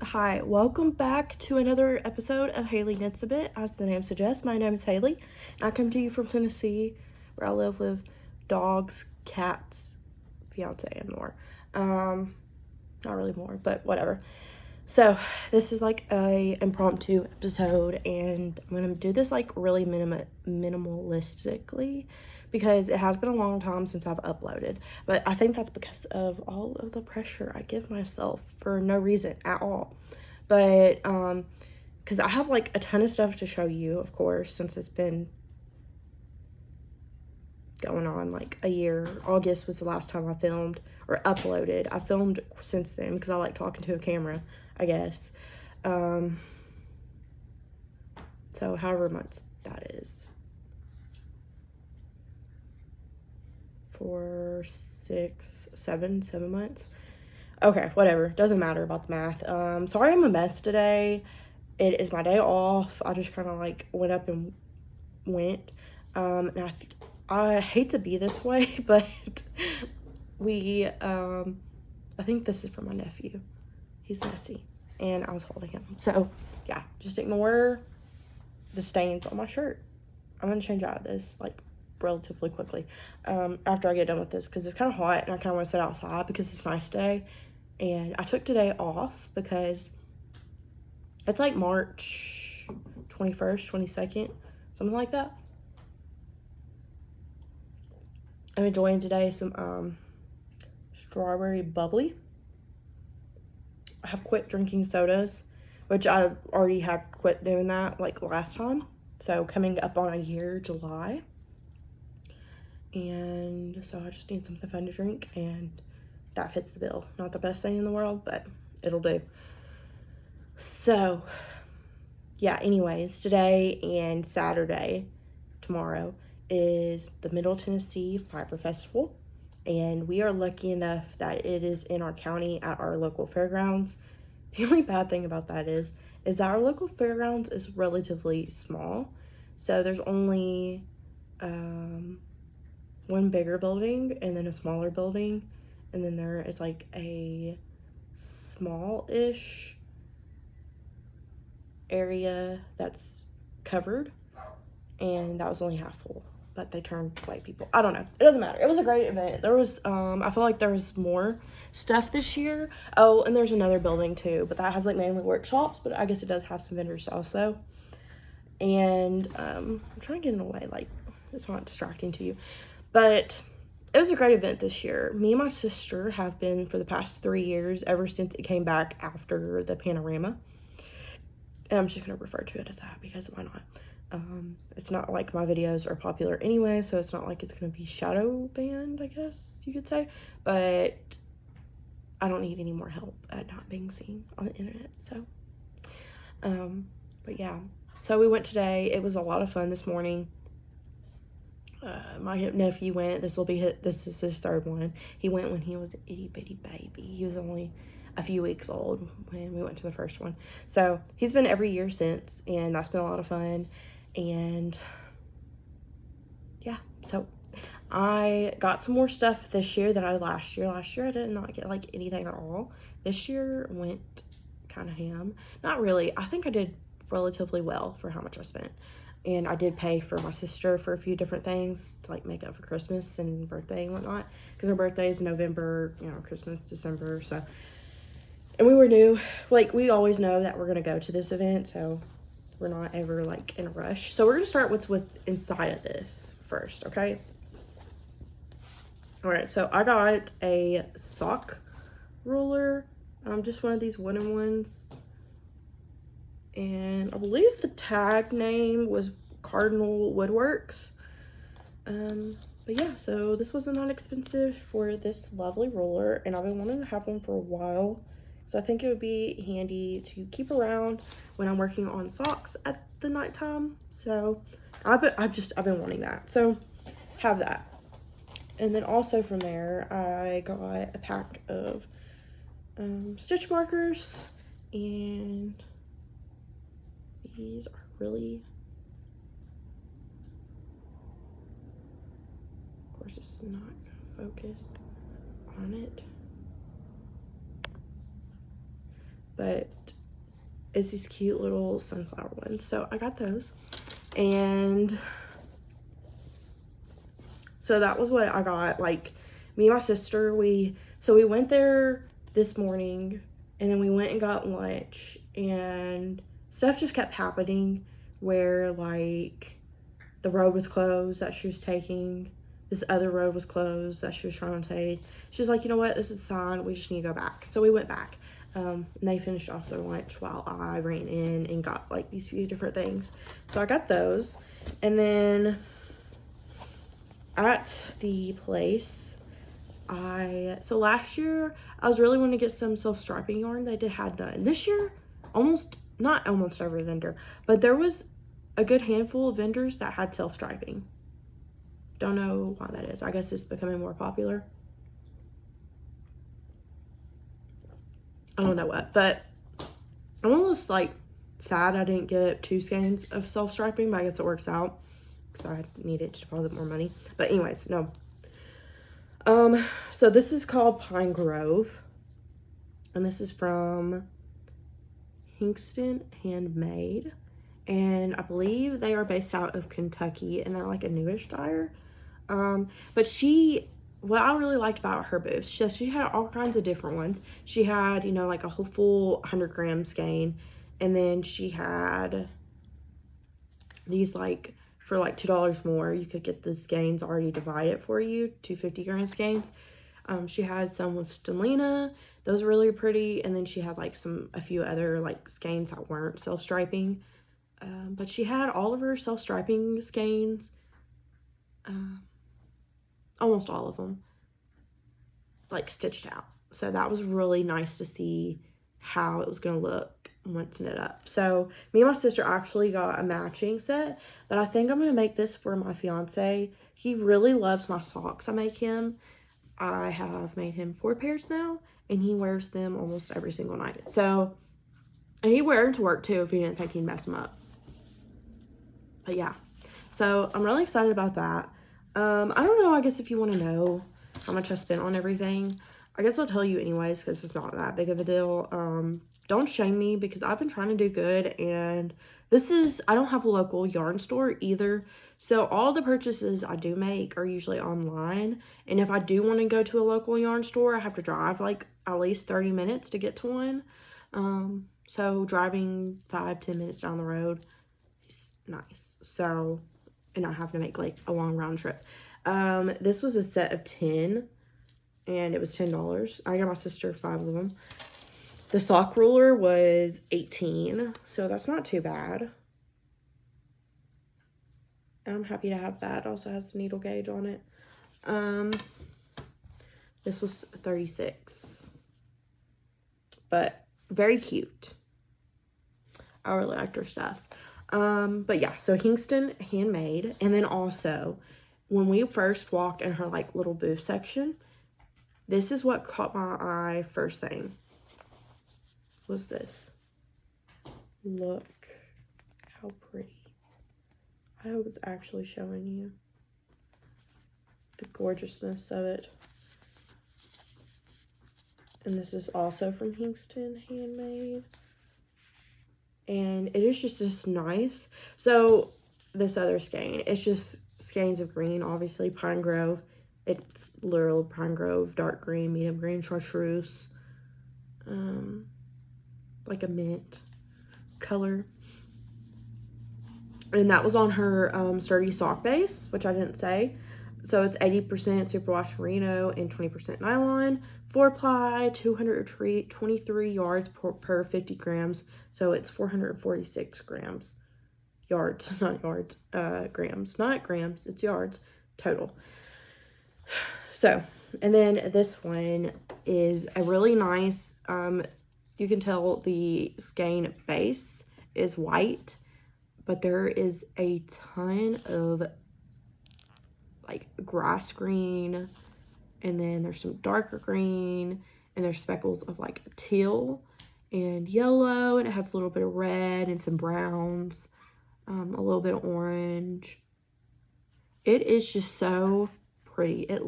Hi, welcome back to another episode of Hailey Knits a Bit. As the name suggests, my name is Hailey, and I come to you from Tennessee, where I live with dogs, cats, fiance, and more. Not really more, but whatever. So this is like a impromptu episode, and I'm gonna do this like really minimalistically because it has been a long time since I've uploaded. But I think that's because of all of the pressure I give myself for no reason at all. But because I have like a ton of stuff to show you, of course, since it's been going on like a year. August was the last time I filmed or uploaded. I filmed since then because I like talking to a camera, I guess. So however much that is. 4, 6, 7 months. Okay, whatever. Doesn't matter about the math. Sorry I'm a mess today. It is my day off. I just kind of like went up and went. And I hate to be this way, but I think this is for my nephew. He's messy, and I was holding him. So, yeah, just ignore the stains on my shirt. I'm gonna change out of this, like, relatively quickly after I get done with this, because it's kind of hot, and I kind of want to sit outside because it's a nice day. And I took today off because it's, like, March 21st, 22nd, something like that. I'm enjoying today some strawberry bubbly. I have quit drinking sodas, which I already had quit doing that like last time. So coming up on a year, July. And so I just need something fun to drink, and that fits the bill. Not the best thing in the world, but it'll do. So yeah, anyways, today and Saturday, tomorrow, is the Middle Tennessee Fiber Festival. And we are lucky enough that it is in our county at our local fairgrounds. The only bad thing about that is that our local fairgrounds is relatively small. So there's only one bigger building and then a smaller building. And then there is like a small-ish area that's covered. And that was only half full. But they turned white people. I don't know. It doesn't matter. It was a great event. There was, I feel like there was more stuff this year. Oh, and there's another building too, but that has like mainly workshops, but I guess it does have some vendors also. And I'm trying to get in a way, like, it's not distracting to you. But it was a great event this year. Me and my sister have been for the past 3 years, ever since it came back after the panorama. And I'm just going to refer to it as that because why not? It's not like my videos are popular anyway, so it's not like it's going to be shadow banned, I guess you could say. But I don't need any more help at not being seen on the internet, so. But yeah. So we went today. It was a lot of fun this morning. My nephew went. This is his third one. He went when he was an itty bitty baby. He was only a few weeks old when we went to the first one. So he's been every year since, and that's been a lot of fun. And yeah, so I got some more stuff this year than I did last year. Last year I did not get like anything at all. This year went kind of ham. Not really. I think I did relatively well for how much I spent. And I did pay for my sister for a few different things to like make up for Christmas and birthday and whatnot. Because her birthday is November, Christmas, December. So, and we were new. Like, we always know that we're going to go to this event. So we're not ever like in a rush. So we're going to start what's inside of this first, okay? All right, so I got a sock roller. Just one of these wooden ones. And I believe the tag name was Cardinal Woodworks. But yeah, so this wasn't that expensive for this lovely roller, and I've been wanting to have one for a while. So I think it would be handy to keep around when I'm working on socks at the nighttime. So I've been wanting that. So have that. And then also from there, I got a pack of stitch markers, and these are really, of course it's not gonna focus on it, but it's these cute little sunflower ones. So I got those. And so that was what I got. Like, me and my sister, we went there this morning, and then we went and got lunch, and stuff just kept happening where, like, the road was closed that she was taking. This other road was closed that she was trying to take. She was like, you know what, this is a sign, we just need to go back. So we went back. And they finished off their lunch while I ran in and got, like, these few different things. So I got those. And then at the place, so last year I was really wanting to get some self-striping yarn. They had none. This year, not almost every vendor, but there was a good handful of vendors that had self-striping. Don't know why that is. I guess it's becoming more popular. I don't know what, but I'm almost, like, sad I didn't get 2 skeins of self-striping, but I guess it works out because I needed to deposit more money. But anyways, no. So this is called Pine Grove, and this is from Hinkston Handmade, and I believe they are based out of Kentucky, and they're like a newish dyer. But what I really liked about her booth, she had all kinds of different ones. She had, you know, like a whole full 100-gram skein, and then she had these, like, for like $2 more, you could get the skeins already divided for you, 250-gram skeins. She had some with Stellina. Those were really pretty. And then she had, like, a few other, like, skeins that weren't self-striping. But she had all of her self-striping skeins, almost all of them, like, stitched out. So that was really nice to see how it was going to look once knit up. So me and my sister actually got a matching set, but I think I'm going to make this for my fiance. He really loves my socks I make him. I have made him 4 pairs now, and he wears them almost every single night. So, and he'd wear them to work too if he didn't think he'd mess them up. But yeah, so I'm really excited about that. I don't know, I guess if you want to know how much I spent on everything, I guess I'll tell you anyways, because it's not that big of a deal. Don't shame me, because I've been trying to do good, and I don't have a local yarn store either, so all the purchases I do make are usually online, and if I do want to go to a local yarn store, I have to drive, like, at least 30 minutes to get to one. So driving 5-10 minutes down the road is nice, so, and I have to make, like, a long round trip. This was a set of 10, and it was $10. I got my sister 5 of them. The sock ruler was $18, so that's not too bad. I'm happy to have that. It also has the needle gauge on it. This was $36, but very cute. I really liked her stuff. But yeah, so Hinkston Handmade, and then also when we first walked in her, like, little booth section, this is what caught my eye first thing. Was this. Look how pretty. I hope it's actually showing you the gorgeousness of it. And this is also from Hinkston Handmade. And it is just this nice. So this other skein, it's just skeins of green, obviously. Pine Grove. It's literal Pine Grove, dark green, medium green, chartreuse. Like a mint color. And that was on her sturdy sock base, which I didn't say. So it's 80% superwash merino and 20% nylon. 4-ply, 23 yards per 50 grams. So it's 446 grams. Yards, not yards. Grams, not grams. It's yards total. So, and then this one is a really nice, you can tell the skein base is white, but there is a ton of, like, grass green, and then there's some darker green, and there's speckles of, like, teal and yellow, and it has a little bit of red and some browns, a little bit of orange. It is just so pretty. It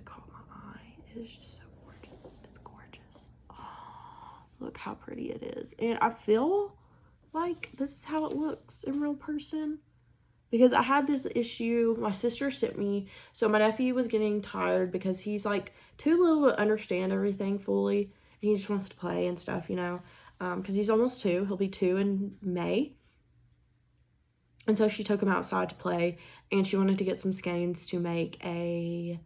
caught my eye. It is just so gorgeous. It's gorgeous. Oh, Look how pretty it is. And I feel like this is how it looks in real person. Because I had this issue, my sister sent me, so my nephew was getting tired because he's like too little to understand everything fully. And he just wants to play and stuff, you know. Because he's almost 2. He'll be 2 in May. And so she took him outside to play, and she wanted to get some skeins to make a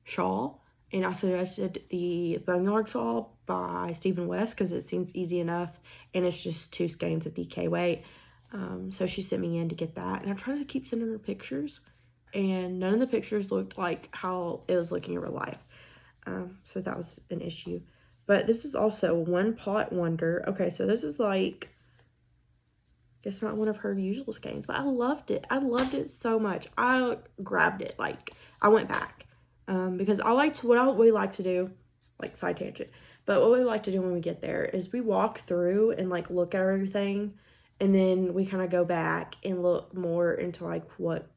shawl. And I suggested the Boneyard shawl by Stephen West because it seems easy enough, and it's just 2 skeins of DK weight. So she sent me in to get that, and I'm trying to keep sending her pictures, and none of the pictures looked like how it was looking in real life. So that was an issue. But this is also One Pot Wonder. Okay, so this is like, it's not one of her usual skeins, but I loved it. I loved it so much. I grabbed it. Like, I went back. Because what we like to do, like side tangent, but what we like to do when we get there is we walk through and like look at everything, and then we kind of go back and look more into like what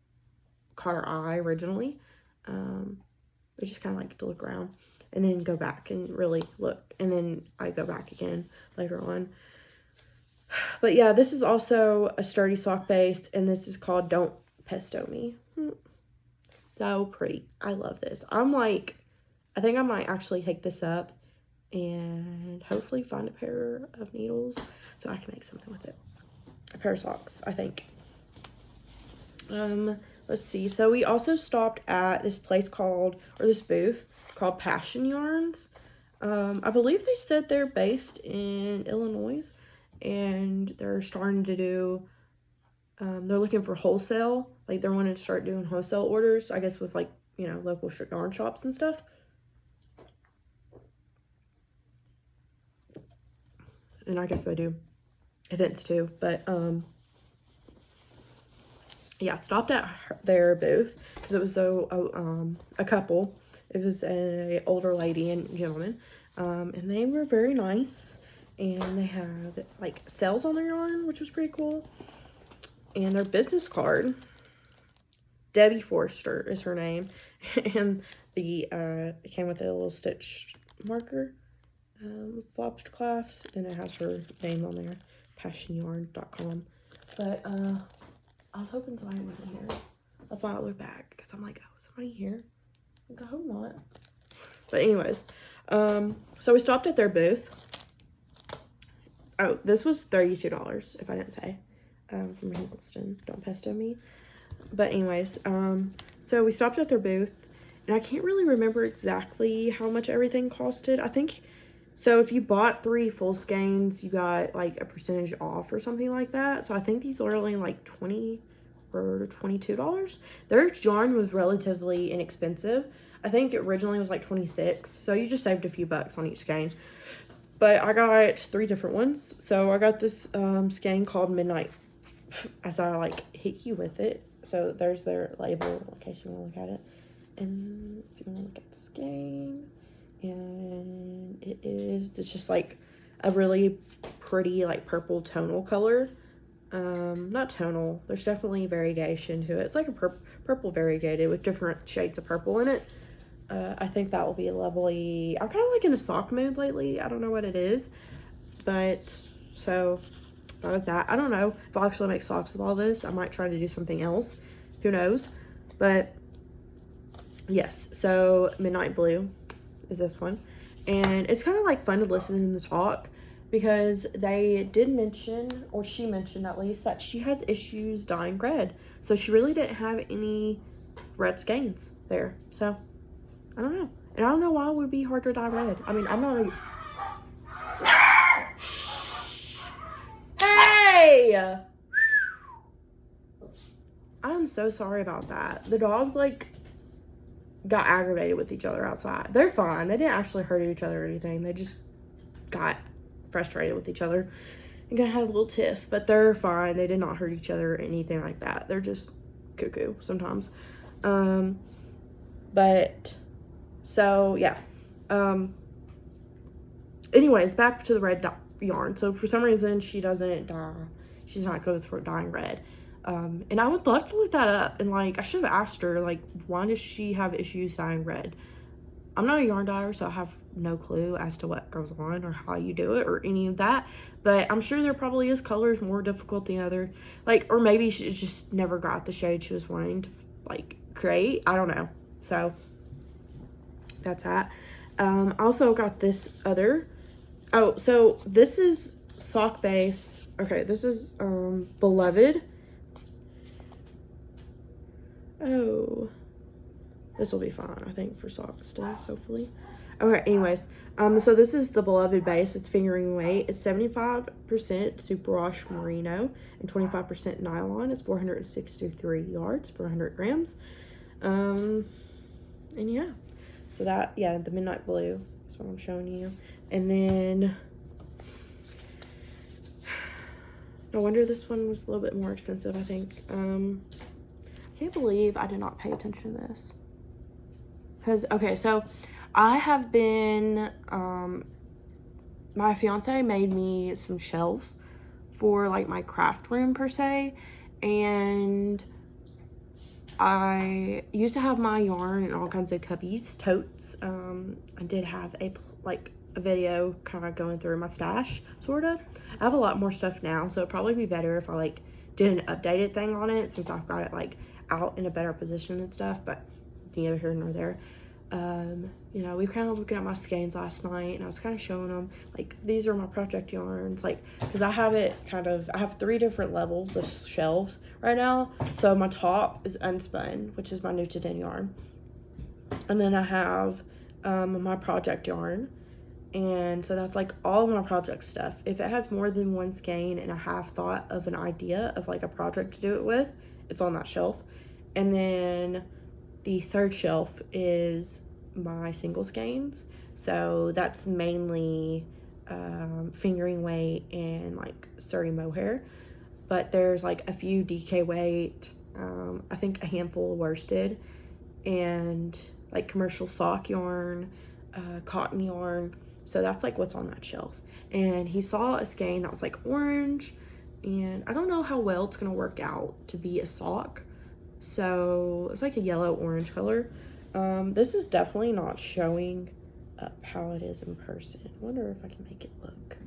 caught our eye originally. We just kind of like to look around and then go back and really look, and then I go back again later on. But yeah, this is also a sturdy sock base, and this is called Don't Pesto Me. So pretty. I love this. I think I might actually take this up and hopefully find a pair of needles so I can make something with it. A pair of socks, I think. Let's see. So we also stopped at this booth called Passion Yarns. I believe they said they're based in Illinois, and they're starting to do, they're looking for wholesale. Like, they're wanting to start doing wholesale orders, I guess, with, like, you know, local yarn shops and stuff. And I guess they do events, too. But, yeah, stopped at their booth because it was a couple. It was an older lady and gentleman. And they were very nice. And they had, like, sales on their yarn, which was pretty cool. And their business card, Debbie Forster is her name. And it came with a little stitch marker with lobster clasps. And it has her name on there, passionyarn.com. But I was hoping somebody was in here. That's why I looked back, because I'm like, oh, is somebody here? I hope not. But anyways, so we stopped at their booth. Oh, this was $32, if I didn't say, from Hinkston. Don't pesto me. But anyways, so we stopped at their booth, and I can't really remember exactly how much everything costed. I think, so if you bought 3 full skeins, you got like a percentage off or something like that. So I think these are only like $20 or $22. Their yarn was relatively inexpensive. I think it originally was like $26, so you just saved a few bucks on each skein. But I got 3 different ones. So I got this skein called Midnight, as I like hit you with it. So there's their label in case you want to look at it. And if you want to look at the skein, and it's just like a really pretty like purple tonal color. Not tonal, there's definitely variegation to it. It's like a purple variegated with different shades of purple in it. I think that will be lovely. I'm kind of like in a sock mood lately. I don't know what it is, but so thought of that. I don't know if I'll actually make socks with all this. I might try to do something else. Who knows? But yes, so Midnight Blue is this one. And it's kind of like fun to listen to them talk, because they did mention, or she mentioned at least, that she has issues dyeing red. So she really didn't have any red skeins there. So I don't know. And I don't know why it would be hard to dye red. I mean, I'm not a... Hey! I'm so sorry about that. The dogs, like, got aggravated with each other outside. They're fine. They didn't actually hurt each other or anything. They just got frustrated with each other and kind of had a little tiff. But they're fine. They did not hurt each other or anything like that. They're just cuckoo sometimes. But... So, yeah. Anyways, back to the red yarn. So, for some reason, she doesn't dye. She's not good for dyeing red. And I would love to look that up. And, like, I should have asked her, like, why does she have issues dyeing red? I'm not a yarn dyer, so I have no clue as to what goes on or how you do it or any of that. But I'm sure there probably is colors more difficult than other. Like, or maybe she just never got the shade she was wanting to, like, create. I don't know. So, that's that. I also got this other. Oh, so this is sock base. Okay, this is Beloved. Oh, this will be fine, I think, for sock stuff, hopefully. Okay, anyways, so this is the Beloved base. It's fingering weight. It's 75% superwash merino and 25% nylon. It's 463 yards for 100 grams. And yeah, so that, yeah, the midnight blue is what I'm showing you. And then, no wonder this one was a little bit more expensive, I think. I can't believe I did not pay attention to this. Because, okay, so I have been, my fiance made me some shelves for, like, my craft room, per se. And I used to have my yarn in all kinds of cubbies, totes. I did have a video kind of going through my stash, sort of. I have a lot more stuff now, so it'd probably be better if I, like, did an updated thing on it, since I've got it, like, out in a better position and stuff, but neither here nor there. You know, we were kind of looking at my skeins last night, and I was kind of showing them, like, these are my project yarns, like, because I have it kind of, I have 3 different levels of shelves right now. So my top is unspun, which is my new to thin yarn, and then I have my project yarn, and so that's like all of my project stuff. If it has more than one skein and I have thought of an idea of like a project to do it with, it's on that shelf. And then the third shelf is my single skeins. So that's mainly fingering weight and like Surrey mohair. But there's like a few DK weight, I think a handful of worsted, and like commercial sock yarn, cotton yarn. So that's like what's on that shelf. And he saw a skein that was like orange, and I don't know how well it's gonna work out to be a sock. So it's like a yellow orange color. This is definitely not showing up how it is in person. I wonder if I can make it look.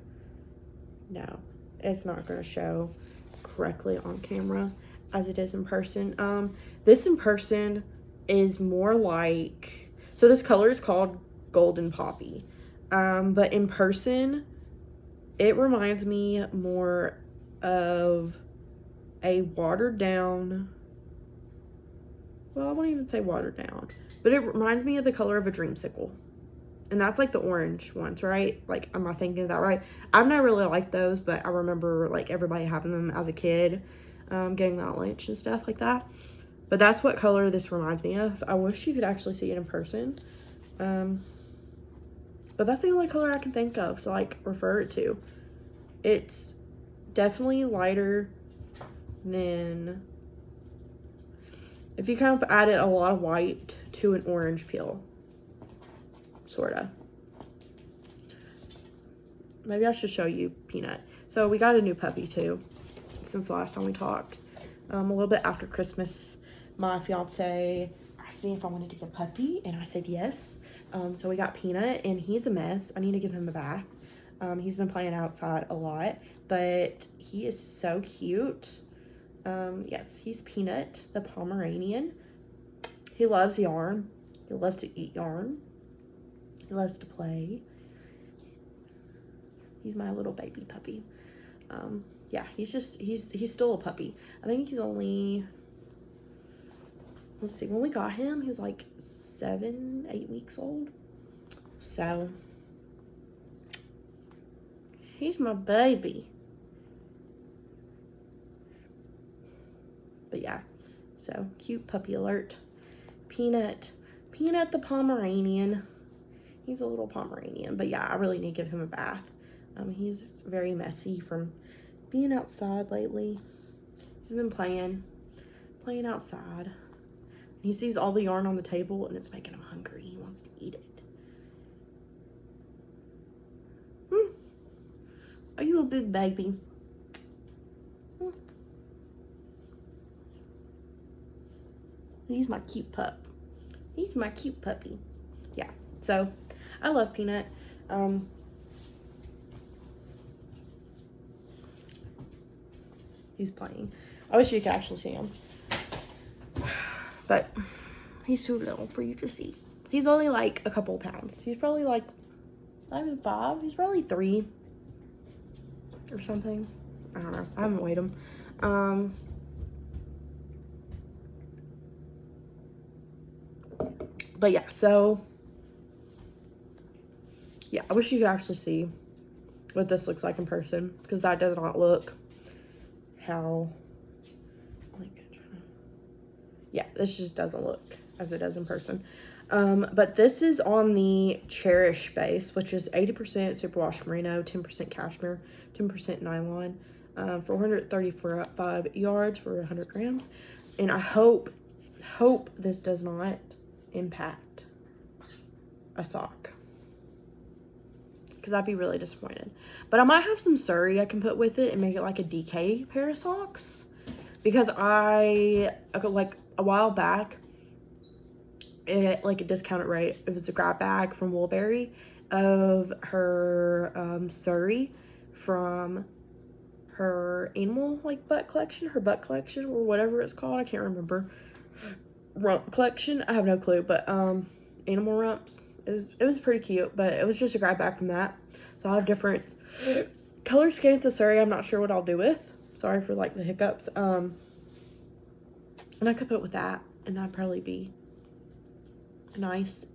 No, it's not gonna show correctly on camera as it is in person. This in person is more like, so this color is called Golden Poppy. But in person, it reminds me more of a watered down, well, I won't even say watered down, but it reminds me of the color of a dreamsicle. And that's like the orange ones, right? Like, am I thinking of that right? I've never really liked those, but I remember like everybody having them as a kid, getting them at lunch and stuff like that. But that's what color this reminds me of. I wish you could actually see it in person. But that's the only color I can think of to like refer it to. It's definitely lighter than, if you kind of added a lot of white to an orange peel, sorta. Maybe I should show you Peanut. So we got a new puppy too, since the last time we talked. A little bit after Christmas, my fiance asked me if I wanted to get a puppy, and I said yes. So we got Peanut, and he's a mess. I need to give him a bath. He's been playing outside a lot, but he is so cute. Yes, he's Peanut, the Pomeranian. He loves yarn. He loves to eat yarn. He loves to play. He's my little baby puppy. Yeah, he's still a puppy. I think he's only, let's see, when we got him, he was like 7-8 weeks old. So, he's my baby. But yeah, so cute puppy alert. Peanut the Pomeranian. He's a little Pomeranian, but yeah, I really need to give him a bath. He's very messy from being outside lately. He's been playing outside. He sees all the yarn on the table, and it's making him hungry. He wants to eat it. Are you a big baby? He's my cute pup. He's my cute puppy. Yeah, So I love Peanut. He's playing. I wish you could actually see him. But he's too little for you to see. He's only like a couple pounds. He's probably like not even 5. He's probably 3 or something. I don't know. I haven't weighed him. But yeah, so yeah, I wish you could actually see what this looks like in person, because that does not look how, like, yeah, this just doesn't look as it does in person. But this is on the Cherish base, which is 80% superwash merino, 10% cashmere, 10% nylon, 435 yards for 100 grams. And I hope this does not impact a sock, because I'd be really disappointed. But I might have some Surrey I can put with it and make it like a DK pair of socks, because I like a while back, it like a discounted rate, it was a grab bag from Woolberry of her Surrey from her animal like butt collection, her butt collection, or whatever it's called, I can't remember. Rump collection, I have no clue, but animal rumps. It was pretty cute, but it was just a grab bag from that. So I have different color skeins of Surrey I'm not sure what I'll do with. Sorry for like the hiccups. And I could put with that, and that'd probably be a nice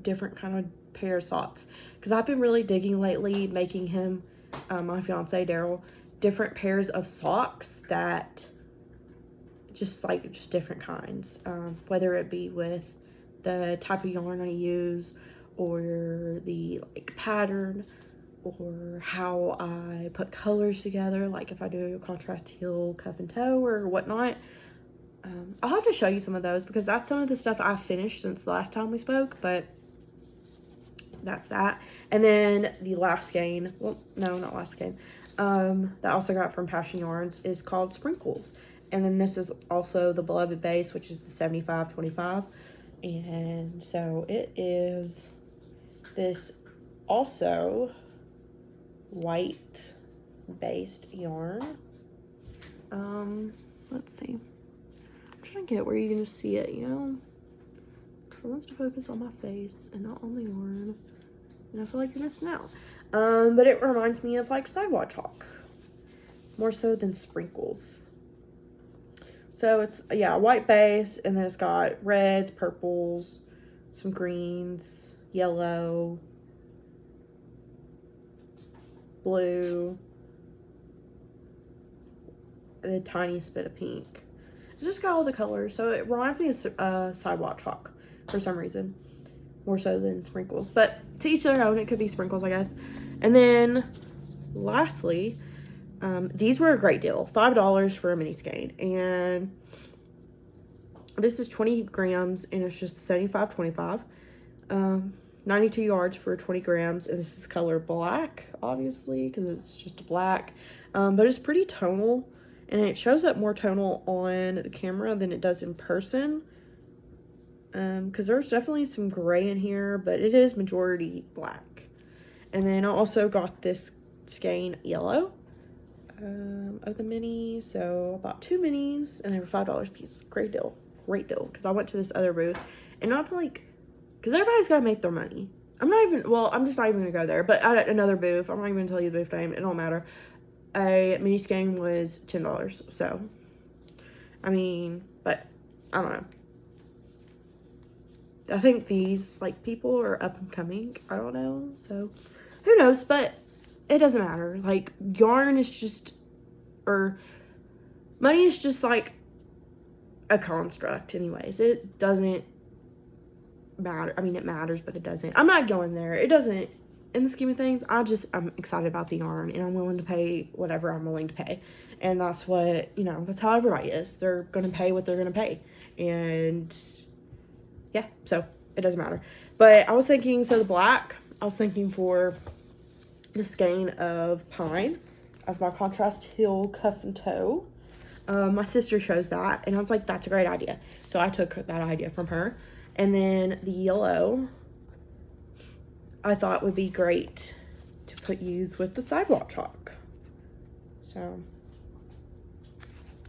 different kind of pair of socks, because I've been really digging lately making him, my fiance Daryl, different pairs of socks that just different kinds, whether it be with the type of yarn I use, or the like pattern, or how I put colors together, like if I do a contrast heel cuff and toe or whatnot. I'll have to show you some of those, because that's some of the stuff I've finished since the last time we spoke, but that's that. And then the last skein, well, no, not last skein, that I also got from Passion Yarns is called Sprinkles. And then this is also the Beloved base, which is the 75/25. And so it is this also white based yarn. Let's see. I'm trying to get where you can just see it, you know? Because I want to focus on my face and not on the yarn. And I feel like you're missing out. But it reminds me of like sidewalk chalk, more so than Sprinkles. So it's, yeah, a white base, and then it's got reds, purples, some greens, yellow, blue, the tiniest bit of pink. It's just got all the colors, so it reminds me of sidewalk chalk for some reason, more so than Sprinkles. But to each their own, it could be Sprinkles, I guess. And then lastly, these were a great deal, $5 for a mini skein, and this is 20 grams, and it's just 75/25, 92 yards for 20 grams, and this is color black, obviously, because it's just a black, but it's pretty tonal, and it shows up more tonal on the camera than it does in person, because there's definitely some gray in here, but it is majority black. And then I also got this skein yellow of the mini, so I bought 2 minis, and they were $5 a piece. Great deal, because I went to this other booth, and not to like, because everybody's got to make their money. I'm just not even gonna go there, but at another booth, I'm not even gonna tell you the booth name, it don't matter, a mini skein was $10, so I mean, but I don't know, I think these like people are up and coming, I don't know, so who knows, but it doesn't matter. Like, yarn is just, or money is just like a construct anyways. It doesn't matter. I mean, it matters, but it doesn't. I'm not going there. It doesn't, in the scheme of things. I'm excited about the yarn, and I'm willing to pay whatever I'm willing to pay. And that's what, you know, that's how everybody is. They're going to pay what they're going to pay. And yeah, so it doesn't matter. But I was thinking, so the black, I was thinking for the skein of pine as my contrast heel cuff and toe. My sister chose that, and I was like, that's a great idea. So I took that idea from her. And then the yellow I thought would be great to use with the sidewalk chalk. So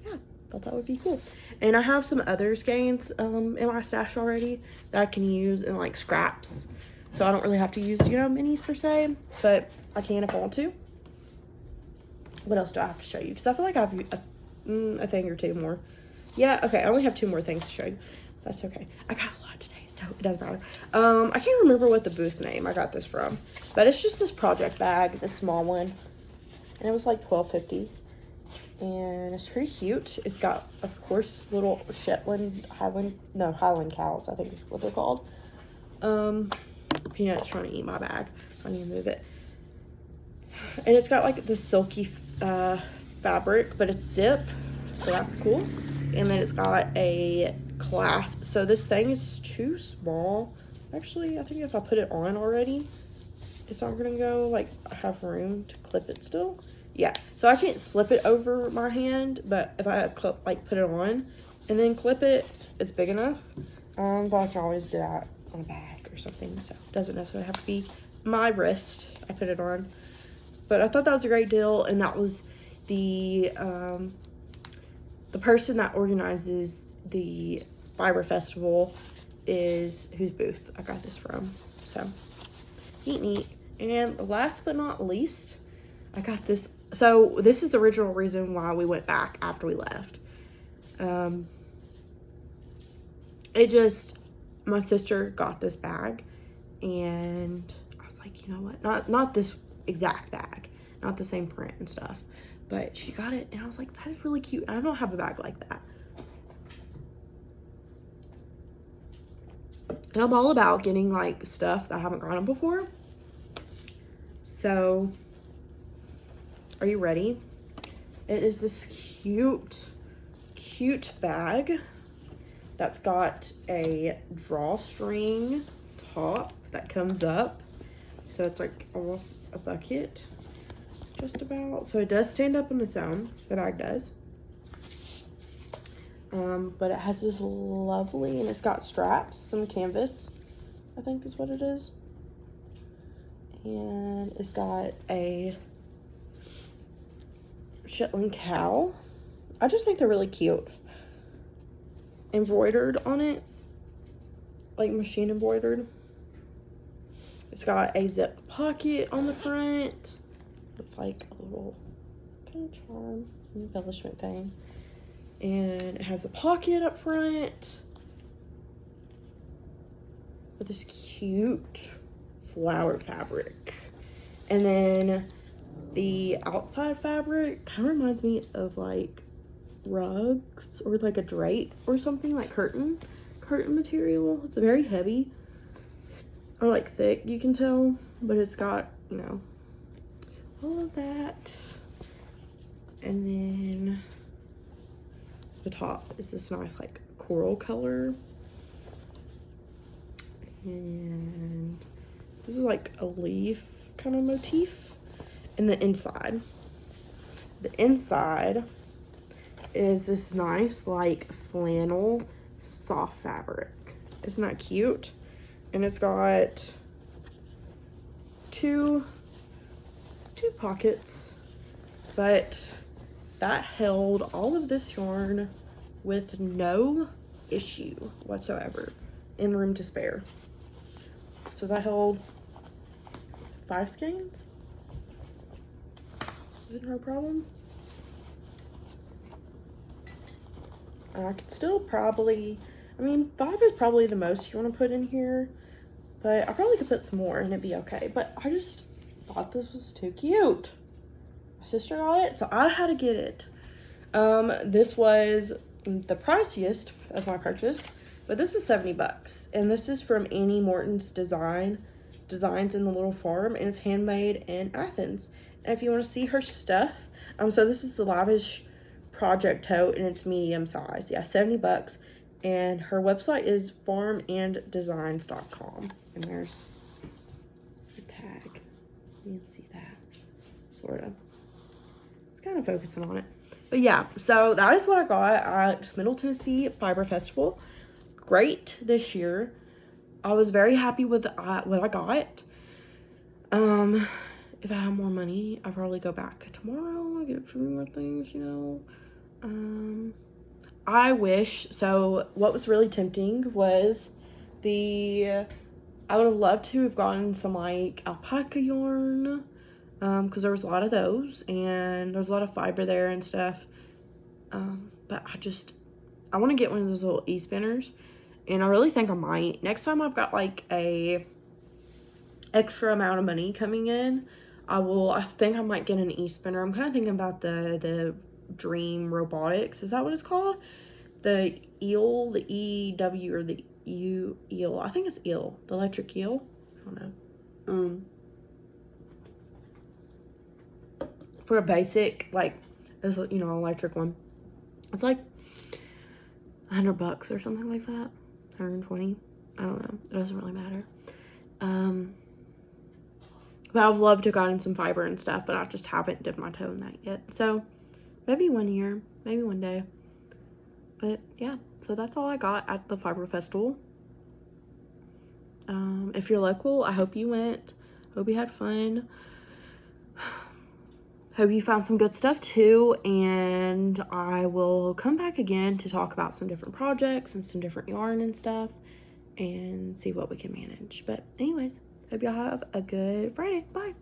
yeah, thought that would be cool. And I have some other skeins in my stash already that I can use in like scraps. So I don't really have to use, you know, minis per se, but I can if I want to. What else do I have to show you? Because I feel like I have a thing or two more. Yeah, okay, I only have 2 more things to show you. That's okay. I got a lot today, so it doesn't matter. I can't remember what the booth name I got this from, but it's just this project bag, this small one. And it was like $12.50. And it's pretty cute. It's got, of course, little Highland cows, I think is what they're called. Peanut's trying to eat my bag, so I need to move it. And it's got like this silky fabric, but it's zip, so that's cool. And then it's got a clasp. So this thing is too small. Actually, I think if I put it on already, it's not gonna go, like, I have room to clip it still. Yeah, so I can't slip it over my hand, but if I put it on and then clip it, it's big enough. But I can always do that on a bag or something, so it doesn't necessarily have to be my wrist I put it on. But I thought that was a great deal, and that was the person that organizes the Fiber Festival is whose booth I got this from. So neat. And last but not least, I got this. So this is the original reason why we went back after we left. My sister got this bag, and I was like, you know what? Not this exact bag, not the same print and stuff, but she got it, and I was like, that is really cute. I don't have a bag like that. And I'm all about getting like stuff that I haven't gotten before. So, are you ready? It is this cute bag that's got a drawstring top that comes up. So it's like almost a bucket, just about. So it does stand up on its own, the bag does. But it has this lovely, and it's got straps, some canvas, I think is what it is. And it's got a Shetland cow. I just think they're really cute. Embroidered on it, like machine embroidered. It's got a zip pocket on the front with like a little kind of charm embellishment thing. And it has a pocket up front with this cute flower fabric. And then the outside fabric kind of reminds me of like rugs or like a drape or something, like curtain material. It's very heavy or like thick, you can tell, but it's got, you know, all of that. And then the top is this nice like coral color, and this is like a leaf kind of motif. And the inside is this nice like flannel soft fabric. Isn't that cute? And it's got two pockets, but that held all of this yarn with no issue whatsoever, and room to spare. So that held 5 skeins. Is it no problem? I could still probably, I mean, 5 is probably the most you want to put in here, but I probably could put some more and it'd be okay. But I just thought this was too cute. My sister got it, so I had to get it. This was the priciest of my purchase, but this is $70, and this is from Annie Morton's Designs in the Little Farm, and it's handmade in Athens. And if you want to see her stuff, so this is the Lavish Project Tote, and it's medium size. Yeah, $70, and her website is farmanddesigns.com, and there's the tag. You can see that, sort of. It's kind of focusing on it. But yeah, so that is what I got at Middle Tennessee Fiber Festival. Great this year. I was very happy with what I got. If I have more money, I'll probably go back tomorrow, get a few more things, you know. I wish, so what was really tempting was I would have loved to have gotten some like alpaca yarn, because there was a lot of those, and there's a lot of fiber there and stuff. But I want to get one of those little e-spinners, and I really think I might. Next time I've got like a extra amount of money coming in, I think I might get an e-spinner. I'm kind of thinking about the Dream Robotics. Is that what it's called? The eel, the EW, or the eel. I think it's eel, the electric eel. I don't know. For a basic, like, this, you know, electric one, it's like $100 or something like that. 120. I don't know. It doesn't really matter. But I've loved to have gotten some fiber and stuff, but I just haven't dipped my toe in that yet. So maybe one year, maybe one day. But yeah, so that's all I got at the Fiber Festival. If you're local, I hope you went. Hope you had fun. Hope you found some good stuff too. And I will come back again to talk about some different projects and some different yarn and stuff and see what we can manage. But anyways, hope y'all have a good Friday. Bye.